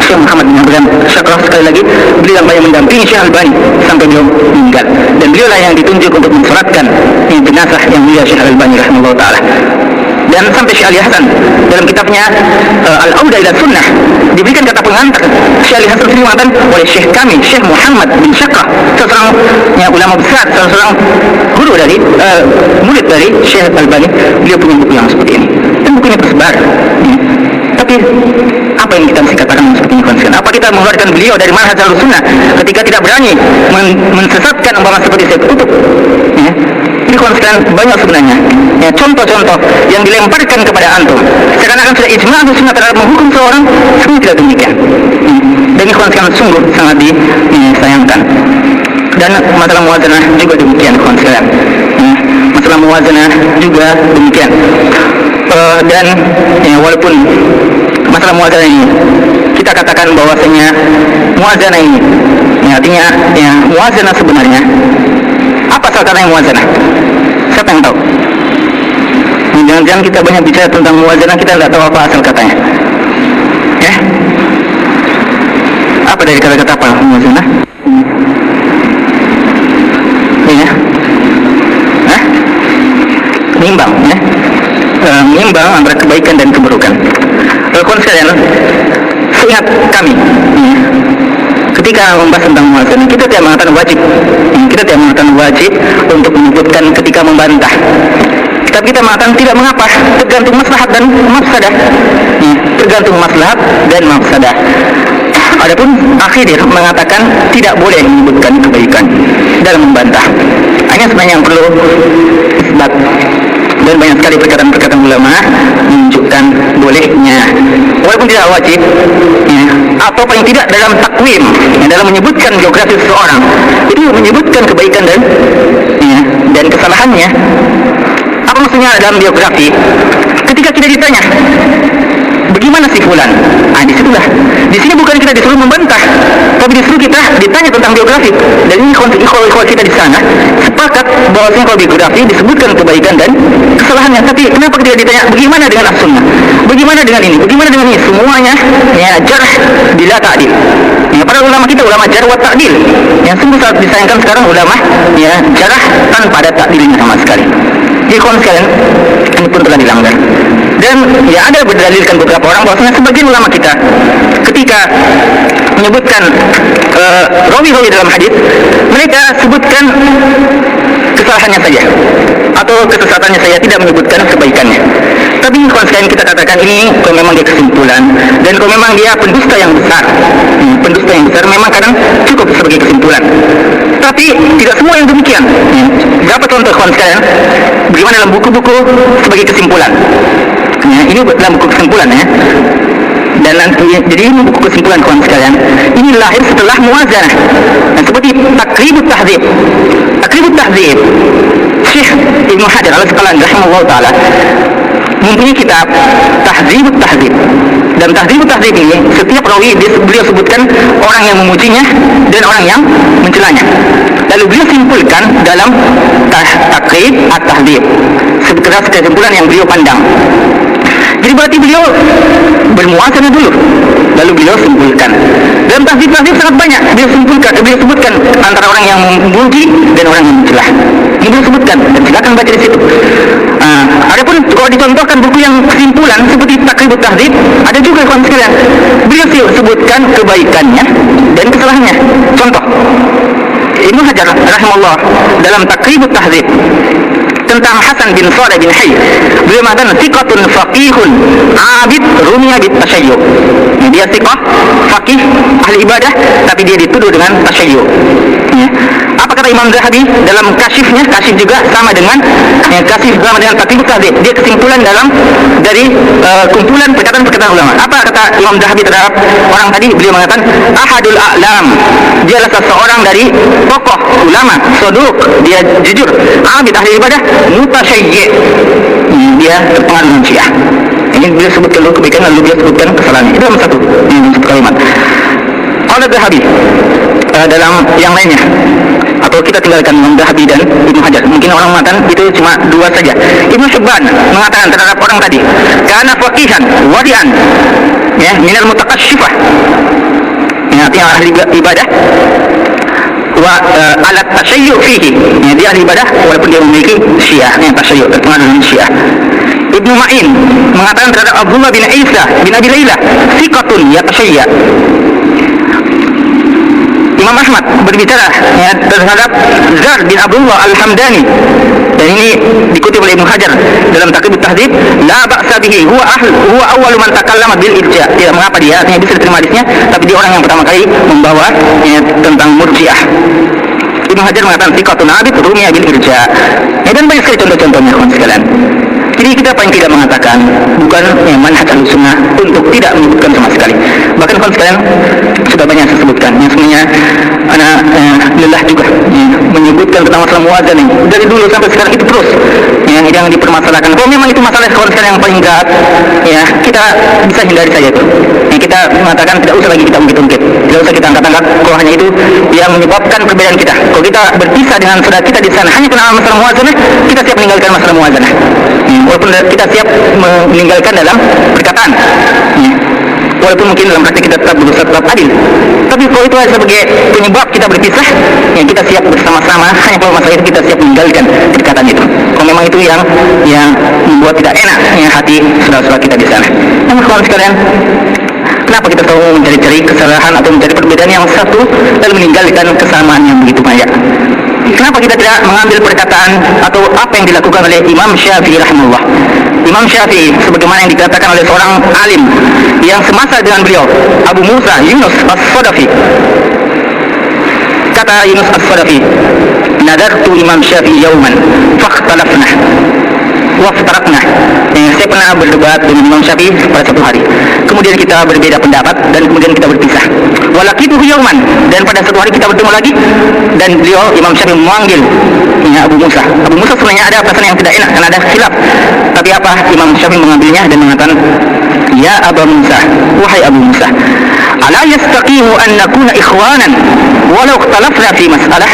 Syekh Muhammad bin Ibrahim Syakrah sekali lagi beliau yang banyak mendampingi Syekh Al-Albani sampai beliau meninggal, dan beliau lah yang ditunjuk untuk mensolatkan jenazah yang mulia Syekh Al-Albani rahimahullah ta'ala. Dan sampai Syekh Ali Hasan dalam kitabnya Al-Audah ila Sunnah diberikan kata pengantar. Syekh Ali Hasan sendiri mengatakan oleh Syekh kami Syekh Muhammad bin Syakrah, seorang ulama besar, seorang guru dari murid dari Syekh Al-Albani, beliau punya buku yang seperti ini dan bukunya tersebar ya. Tapi apa yang kita mesti katakan seperti ini konsen? Apa kita mengeluarkan beliau dari manhaj Ahlussunnah ketika tidak berani mensesatkan umpama seperti Sayyid Qutb ya? Jadi konsen banyak sebenarnya ya, contoh-contoh yang dilemparkan kepada antum seakan-akan sudah ijma' Ahlussunnah terhadap menghukum seorang, sebenarnya tidak demikian ya. Dan ini konsen sungguh sangat disayangkan. Dan masalah muwazanah juga demikian konsen ya. Masalah muwazanah juga demikian. Dan ya, walaupun masalah muwazanah ini kita katakan bahwasanya muwazanah ini ya, artinya ya, muwazanah sebenarnya apa asal katanya muwazanah? Siapa yang tahu? Jangan-jangan kita banyak bicara tentang muwazanah, kita tidak tahu apa asal katanya ya. Apa dari kata-kata apa muwazanah? Ya menimbang ya, menimbang antara kebaikan dan keburukan. Kawan sekalian, seingat kami ya, ketika membahas tentang muwazanah, kita tidak mengatakan wajib untuk menyebutkan ketika membantah, tapi kita mengatakan tidak mengapa, tergantung maslahat dan mafsadah ya, tergantung maslahat dan mafsadah. Adapun Akhidir mengatakan tidak boleh menyebutkan kebaikan dalam membantah. Hanya sebenarnya yang perlu isbat Dan banyak sekali perkataan-perkataan ulama menunjukkan bolehnya, walaupun tidak wajib, ya, atau paling tidak dalam takwim, ya, dalam menyebutkan biografi seseorang itu menyebutkan kebaikan dan kesalahannya. Apa maksudnya dalam biografi? Ketika kita ditanya, bagaimana si fulan? Disitulah. Di sini bukan kita disuruh membantah, tapi disuruh kita ditanya tentang biografi. Dan ini kalau kita di sana sepakat bahwasanya kalau biografi disebutkan kebaikan dan kesalahannya. Tapi kenapa kita ditanya bagaimana dengan as-sunnah? Bagaimana dengan ini? Bagaimana dengan ini? Semuanya ya jarh bila ta'dil. Ya, para ulama kita ulama jarh wa ta'dil. Yang sungguh sangat disayangkan sekarang ulama ya jarh tanpa ada ta'dilnya sama sekali. Jadi kawan sekalian, ini pun telah dilanggar. Dan ya ada berdalilkan beberapa orang bahwasanya sebagian ulama kita ketika menyebutkan rawi-rawi dalam hadis, mereka sebutkan kesalahannya saja atau kesesatannya saja, tidak menyebutkan kebaikannya. Tapi kawan sekalian, kita katakan ini kalau memang dia kesimpulan, dan kalau memang dia pendusta yang besar, memang kadang cukup sebagai kesimpulan. Tapi tidak semua yang demikian. Berapa contoh kawan sekalian bagaimana dalam buku-buku sebagai kesimpulan. Ya, ini dalam buku kesimpulan ya. Dan jadi ini buku kesimpulan kawan sekalian. Ini lahir setelah muwazanah. Dan seperti Taqribut Tahdzib. Syekh Ibnu Hajar al-Asqalani rahimahullah taala mempunyai kitab Tahdzibut Tahdzib. Dan Tahdzibut Tahdzib ini setiap rawi beliau sebutkan orang yang memujinya dan orang yang mencelanya. Lalu beliau simpulkan dalam Taqrib at-Tahdzib sekedar kesimpulan yang beliau pandang. Jadi berarti beliau bermuasana dulu, lalu beliau simpulkan. Dalam tahdzib sangat banyak beliau sebutkan antara orang yang memuji dan orang yang mencela. Ini beliau sebutkan, dan silakan baca di situ. Adapun kalau dicontohkan buku yang kesimpulan seperti Taqribut Tahdzib, ada juga kawan sekalian. Beliau sebutkan kebaikannya dan kesalahannya. Contoh, Ibnu Hajar rahimahullah dalam Taqribut Tahdzib tentang Hasan bin Shalih bin Hayy, beliau mengatakan thiqatun faqihun abid rumiya bit tasyayyu. Dia thiqah, faqih, ahli ibadah, tapi dia dituduh dengan tasyayyu. Ya. Apa kata Imam Zahabi dalam kasyifnya? Kasyif juga sama dengan kasyif sama dengan Taqribut Tahdzib. Dia kesimpulan dari kumpulan perkataan-perkataan ulama. Apa kata Imam Zahabi terhadap orang tadi? Beliau mengatakan ahadul a'lam. Dia adalah seseorang dari tokoh ulama, saduq, dia jujur, abid, ahli ibadah, mutasyayyi', dia terpengaruh dengan Syiah. Ini beliau sebutkan dulu kebaikan, lalu beliau sebutkan kesalahannya. Itu dalam satu kalimat. Qala Zahabi dalam yang lainnya, atau kita tinggalkan Imam Zahabi dan Ibnu Hajar. Mungkin orang mengatakan itu cuma dua saja. Ibnu Hibban mengatakan terhadap orang tadi, kana faqihan wadi'an, ya, minal mutaqasyifah. Artinya ahli ibadah wa alat tasyayyu' fihi. Ya, dia ahli ibadah walaupun dia memiliki Syiah, tasyayyu', terpengaruh dengan Syiah. Ibnu Ma'in mengatakan terhadap Abdullah bin Isa bin Abi Layla, thiqatun yatashayya'. Imam Ahmad berbicara ya, terhadap Zar bin Abdullah Al-Hamdani, dan ini dikutip oleh Ibnu Hajar dalam Taqribut Tahdzib, la ba'sa bihi huwa awwalu man takallama bil irja'. Tidak mengapa dia, artinya bisa diterima hadisnya, tapi dia orang yang pertama kali membawa ya, tentang murji'ah. Ibnu Hajar mengatakan thiqatun abid rumiya bil irja'. Ya, dan banyak sekali contoh-contohnya kawan sekalian. Jadi kita paling tidak mengatakan bukan manhaj Ahlussunnah untuk tidak menyebutkan sama sekali. Bahkan kawan sekalian sudah banyak saya sebutkan. Yang sebenarnya anak lelah juga menyebutkan tentang masalah muadzan ini. Dari dulu sampai sekarang itu terus yang dipermasalahkan. Kalau memang itu masalah kawan sekalian yang paling berat, ya kita bisa hindari saja itu. Ya, kita mengatakan tidak usah lagi kita ungkit-ungkit, tidak usah kita angkat-angkat. Kalau hanya itu yang menyebabkan perbedaan kita. Kalau kita berpisah dengan saudara kita di sana hanya karena masalah muadzanah, kita siap meninggalkan masalah muadzanah. Walaupun kita siap meninggalkan dalam perkataan, walaupun mungkin dalam praktik kita tetap berusaha tetap adil, tapi kalau itu sebagai penyebab kita berpisah, ya kita siap bersama-sama. Hanya kalau masalah itu kita siap meninggalkan perkataan itu. Kalau memang itu yang membuat tidak enak ya, hati saudara-saudara kita di sana. Namun kawan sekalian, kenapa kita selalu mencari-cari kesalahan atau mencari perbedaan yang satu lalu meninggalkan kesamaan yang begitu banyak? Kenapa kita tidak mengambil perkataan atau apa yang dilakukan oleh Imam Syafi'i rahimahullah? Imam Syafi'i sebagaimana yang dikatakan oleh seorang alim yang semasa dengan beliau, Abu Musa Yunus As-Sadafi. Kata Yunus As-Sadafi, nadartu Imam Syafi'i yauman fakhtalafna waftarakna. Saya pernah berdebat dengan Imam Syafi'i pada satu hari. Kemudian kita berbeda pendapat dan kemudian kita berpisah. Walakitu yauman, dan pada satu hari kita bertemu lagi dan beliau Imam Syafi'i memanggil Abu Musa. Abu Musa sebenarnya ada perasaan yang tidak enak karena ada khilaf. Tapi apa? Imam Syafi'i mengambilnya dan mengatakan, "Ya Abu Musa, wahai Abu Musa, ala yastaqimu an nakuna ikhwanan walau ikhtalafna fi masalah?"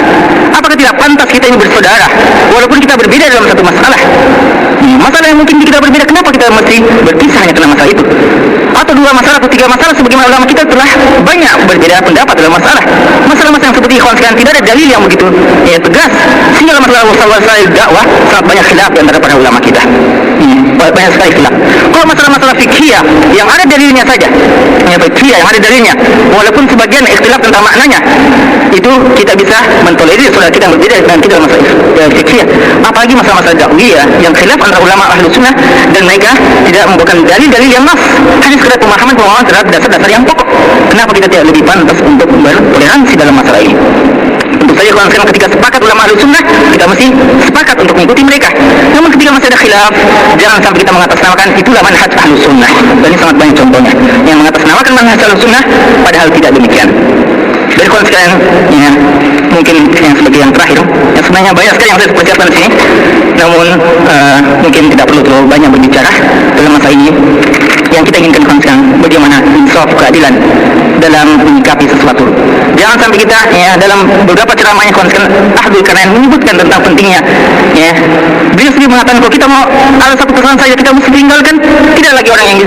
Apakah tidak pantas kita ini bersaudara walaupun kita berbeda dalam satu masalah? Masalah yang mungkin kita berbeda, kenapa kita mesti berpisah hanya karena masalah itu? Atau dua masalah atau tiga masalah, sebagaimana ulama kita telah banyak berbeda pendapat dalam masalah. Masalah-masalah yang seperti ikhwan sekalian tidak ada dalil yang begitu tegas, sehingga masalah dakwah sangat banyak khilaf di antara para ulama kita. Banyak sekali khilaf. Kalau masalah-masalah fikih yang ada dalilnya saja, fikih yang ada dalilnya, walaupun sebagian ikhtilaf tentang maknanya, itu kita bisa mentolerir saudara kita yang berbeda dengan kita dalam masalah fikih. Apalagi masalah-masalah dakwah yang khilaf antara ulama ahlu sunnah dan mereka tidak membuatkan dalil-dalil yang nas, hanya sekedar pemahaman terhadap dasar-dasar yang pokok. Kenapa kita tidak lebih pantas untuk bertoleransi dalam masalah ini? Tentu saja kalau sekarang ketika sepakat ulama ahlu sunnah, kita mesti sepakat untuk mengikuti mereka. Namun ketika masih ada khilaf, jangan sampai kita mengatasnamakan itulah manhaj ahlu sunnah. Dan ini sangat banyak contohnya yang mengatasnamakan manhaj ahlu sunnah padahal tidak demikian. Dari kawan sekalian, ya, mungkin yang sebagai yang terakhir, yang sebenarnya banyak sekali yang saya persiapkan di sini, namun mungkin tidak perlu terlalu banyak berbicara dalam masalah ini. Yang kita inginkan kawan sekalian, bagaimana insaf, keadilan dalam menyikapi sesuatu. Jangan sampai kita, ya, dalam beberapa ceramahnya kawan sekalian, Ahdul Karain menyebutkan tentang pentingnya, ya, beliau sendiri mengatakan kalau kita mau ada satu kesalahan saja kita mesti tinggalkan, tidak lagi orang yang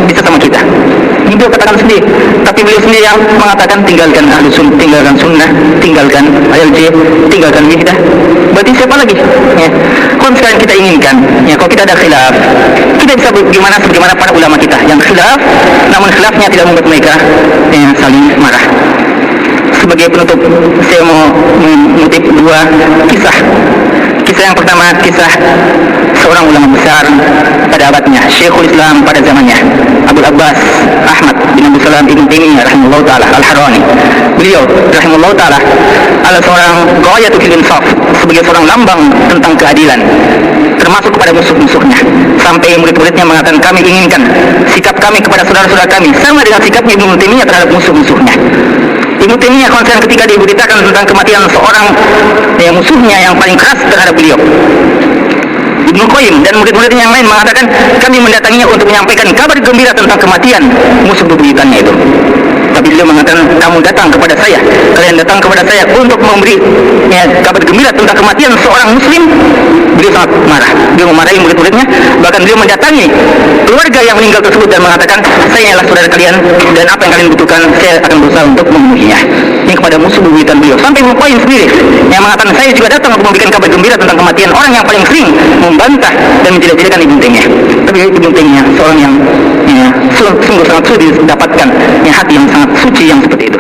bisa sama kita. Ini beliau katakan sendiri, tapi beliau sendiri yang mengatakan tinggalkan ahlu sunnah, tinggalkan sunnah, tinggalkan ALJ, tinggalkan wihdah. Berarti siapa lagi? Ya, kalau sekarang kita inginkan, ya, kalau kita ada khilaf, kita bisa sebagaimana para ulama kita yang khilaf, namun khilafnya tidak membuat mereka saling marah. Sebagai penutup, saya mau mengutip dua kisah. Kisah yang pertama, kisah seorang ulama besar pada abadnya, Syekhul Islam pada zamannya, Abu Abbas Ahmad bin Abdul Salam Ibn Taimiyah rahimahullah ta'ala al-Harrani. Beliau rahimahullah ta'ala adalah seorang ghayatul fil insaf, sebagai seorang lambang tentang keadilan, termasuk kepada musuh-musuhnya. Sampai murid-muridnya mengatakan, kami inginkan sikap kami kepada saudara-saudara kami sama dengan sikapnya Ibn Taimiyah terhadap musuh-musuhnya. Ibnu Taimiyah konsen ketika diberitakan tentang kematian seorang musuhnya yang paling keras terhadap beliau, Ibnu Qayyim dan murid-muridnya yang lain mengatakan, kami mendatanginya untuk menyampaikan kabar gembira tentang kematian musuh bebuyutannya itu. Tapi beliau mengatakan, kamu datang kepada saya, kalian datang kepada saya untuk memberi kabar gembira tentang kematian seorang muslim. Beliau sangat marah, beliau memarahi murid-muridnya, bahkan beliau mendatangi keluarga yang meninggal tersebut dan mengatakan, saya ialah saudara kalian dan apa yang kalian butuhkan saya akan berusaha untuk memenuhinya. Ini kepada musuh bebuyutan beliau. Sampai Ibnu Qayyim sendiri yang mengatakan, saya juga datang untuk memberikan kabar gembira tentang kematian orang yang paling sering membantah dan menjelek-jelekan Ibnu Taimiyah. Tapi Ibnu Taimiyah seorang yang sungguh sangat sulit didapatkan hati yang sangat suci yang seperti itu.